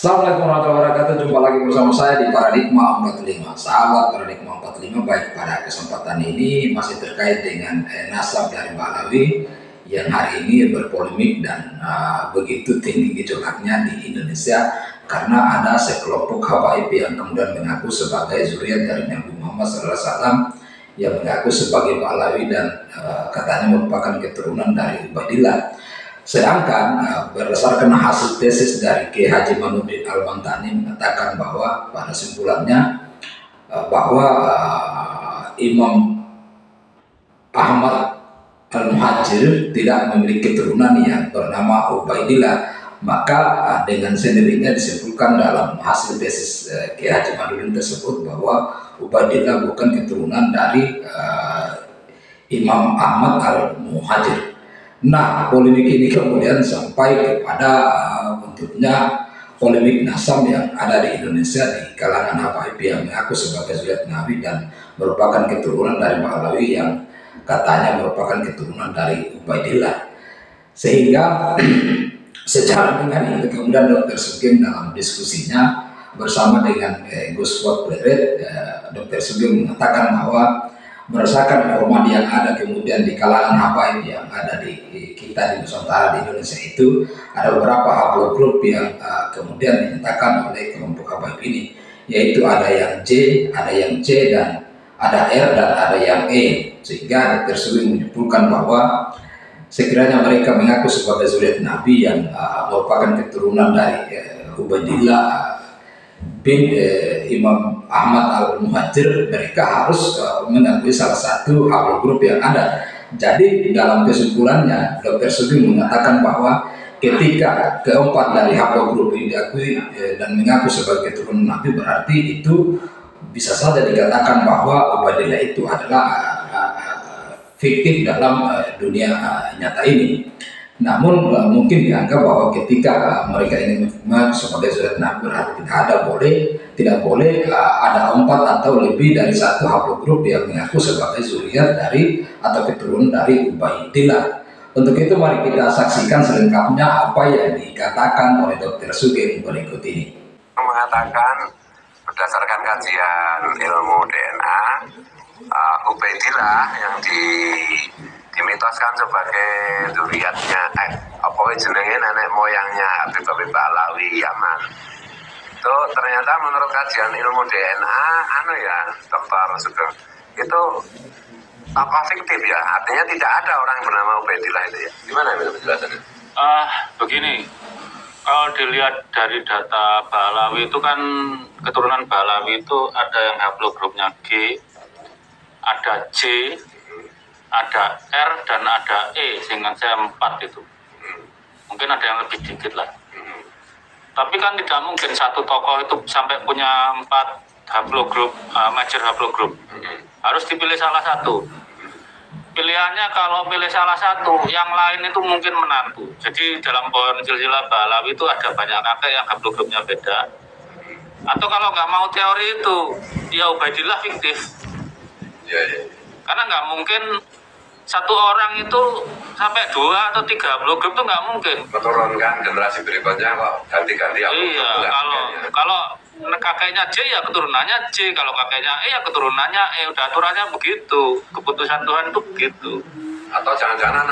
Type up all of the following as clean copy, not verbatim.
Assalamualaikum warahmatullahi wabarakatuh. Jumpa lagi bersama saya di Paradigma 45. Sahabat Paradigma 45, baik pada kesempatan ini masih terkait dengan nasab dari Balawi yang hari ini berpolemik dan begitu tinggi gejolaknya di Indonesia karena ada sekelompok habaib yang kemudian mengaku sebagai zuriat dari Nabi Muhammad SAW, yang mengaku sebagai Balawi dan katanya merupakan keturunan dari Ubaidillah. Sedangkan berdasarkan hasil tesis dari Kiai Haji Manudin Al-Bantani mengatakan bahwa pada simpulannya bahwa Imam Ahmad Al-Muhajir tidak memiliki keturunan yang bernama Ubaidillah. Maka dengan sendirinya disimpulkan dalam hasil tesis Kiai Haji Manudin tersebut bahwa Ubaidillah bukan keturunan dari Imam Ahmad Al-Muhajir. Nah, polemik ini kemudian sampai kepada bentuknya polemik nasab yang ada di Indonesia di kalangan habaib yang mengaku sebagai zuriat Nabi dan merupakan keturunan dari Balawi yang katanya merupakan keturunan dari Ubaidillah. Sehingga secara dengan itu kemudian Dr. Sugeng dalam diskusinya bersama dengan Gus Fuad Pleret, Dr. Sugeng mengatakan bahwa berdasarkan informasi yang ada kemudian di kalangan habaib yang ada di kita di Nusantara di Indonesia itu ada beberapa haplogrup yang kemudian dinyatakan oleh kelompok habaib ini, yaitu ada yang J, ada yang C, dan ada R, dan ada yang E. Sehingga Dr. Sugeng menyimpulkan bahwa sekiranya mereka mengaku sebagai zuriat Nabi yang merupakan keturunan dari Ubaidillah bin Imam Ahmad Al-Muhajir, mereka harus mengakui salah satu haplogrup yang ada. Jadi dalam kesimpulannya Dr. Sugeng mengatakan bahwa ketika keempat dari haplogrup ini diakui dan mengaku sebagai keturunan Nabi, berarti itu bisa saja dikatakan bahwa Ubaidillah itu adalah fiktif dalam dunia nyata ini. Namun mungkin dianggap bahwa ketika mereka ingin mengaku sebagai zuriat Nabi, berarti tidak boleh ada 4 atau lebih dari satu haplogrup yang mengaku sebagai zuriat dari atau keturunan dari Ubaidillah. Untuk itu mari kita saksikan selengkapnya apa yang dikatakan oleh Dr. Sugeng berikut ini. Mengatakan berdasarkan kajian ilmu DNA, Ubaidillah yang dimitoskan sebagai zuriatnya apa jenenge nenek moyangnya Habib Balawi Yaman. Itu ternyata menurut kajian ilmu DNA Dr. Sugeng itu apa fiktif ya, artinya tidak ada orang yang bernama Ubaidillah itu ya. Gimana penjelasannya? Begini, kalau dilihat dari data Balawi itu kan keturunan Balawi itu ada yang haplogrupnya G, ada J, ada R, dan ada E, sehingga saya 4 itu. Mungkin ada yang lebih dikit lah. Tapi kan tidak mungkin satu tokoh itu sampai punya 4 haplogrup, major haplogrup. Harus dipilih salah satu. Pilihannya kalau pilih salah satu, yang lain itu mungkin menantu. Jadi dalam pohon silsilah Balawi itu ada banyak kakek yang haplogrupnya beda. Atau kalau nggak mau teori itu, ya Ubaidillah fiktif. Karena nggak mungkin satu orang itu sampai 2 atau 3 haplogrup itu nggak mungkin. Menurunkan generasi berikutnya kok ganti-ganti haplogrup. Iya, kalau kakeknya J ya keturunannya J, kalau kakeknya E ya keturunannya E, udah aturannya begitu, keputusan Tuhan itu begitu. Atau jangan-jangan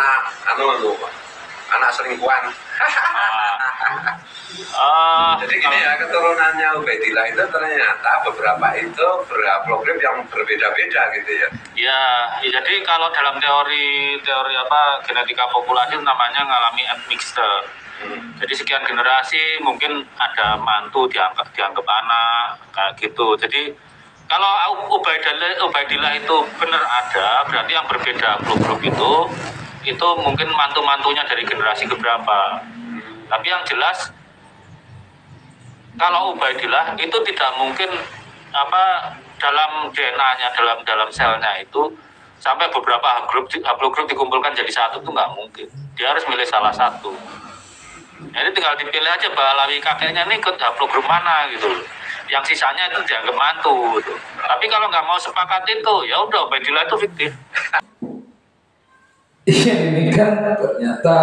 anak selingkuhan. Jadi gini ya, keturunannya Ubaidillah itu ternyata beberapa itu berhaplogrup yang berbeda-beda gitu ya. Ya, jadi kalau dalam teori genetika populasi namanya ngalami admixture. Jadi sekian generasi mungkin ada mantu dianggap anak kayak gitu. Jadi kalau Ubaidillah itu benar ada, berarti yang berbeda grup itu mungkin mantu-mantunya dari generasi keberapa. Tapi yang jelas kalau Ubaidillah itu tidak mungkin dalam DNA-nya, dalam selnya itu sampai beberapa haplogrup dikumpulkan jadi satu, itu nggak mungkin. Dia harus milih salah satu. Jadi tinggal dipilih aja Balawi kakeknya ini ikut haplogrup mana gitu. Yang sisanya itu dianggap mantu gitu. Tapi kalau nggak mau sepakat itu, ya udah Ubaidillah itu fiktif. Iya, ini kan ternyata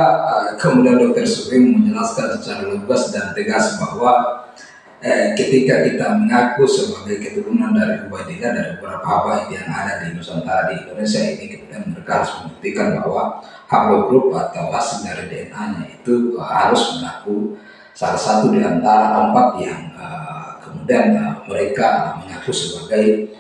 kemudian Dokter Sugeng menjelaskan secara lugas dan tegas bahwa ketika kita mengaku sebagai keturunan dari Ubaidillah dari beberapa habaib yang ada di Nusantara di Indonesia ini, kemudian mereka harus membuktikan bahwa haplogrup atau hasil dari DNA-nya itu harus mengaku salah satu di antara 4 yang kemudian mereka mengaku sebagai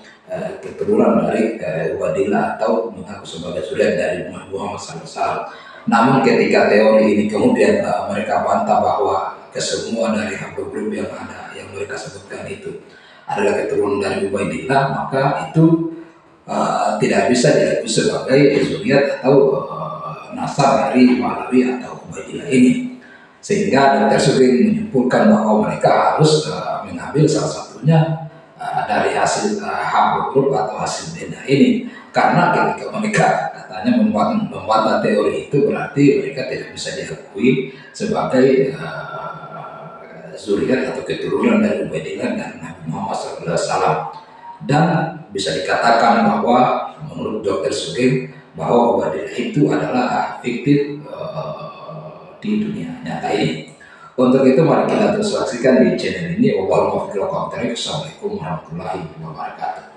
keturunan dari Ubaidillah atau mengaku sebagai suriat dari Muhammad SAW. Namun ketika teori ini kemudian mereka bantah bahwa kesemua dari haplogrup yang ada yang mereka sebutkan itu adalah keturunan dari Ubaidillah, maka itu tidak bisa diakui sebagai zuriat atau nasab dari Malawi atau Ubaidillah ini. Sehingga Dr. Sugeng menyimpulkan bahwa mereka harus mengambil salah satunya dari hasil haplogrup atau hasil DNA ini, karena ketika mereka katanya membantah teori itu berarti mereka tidak bisa diakui sebagai zuriat atau keturunan dari Ubaidillah dan Nabi Muhammad SAW. Dan bisa dikatakan bahwa menurut Dr. Sugeng bahwa Ubaidillah itu adalah fiktif di dunia nyata ini. Untuk itu mari kita terus saksikan di channel ini. Wassalamualaikum warahmatullahi wabarakatuh.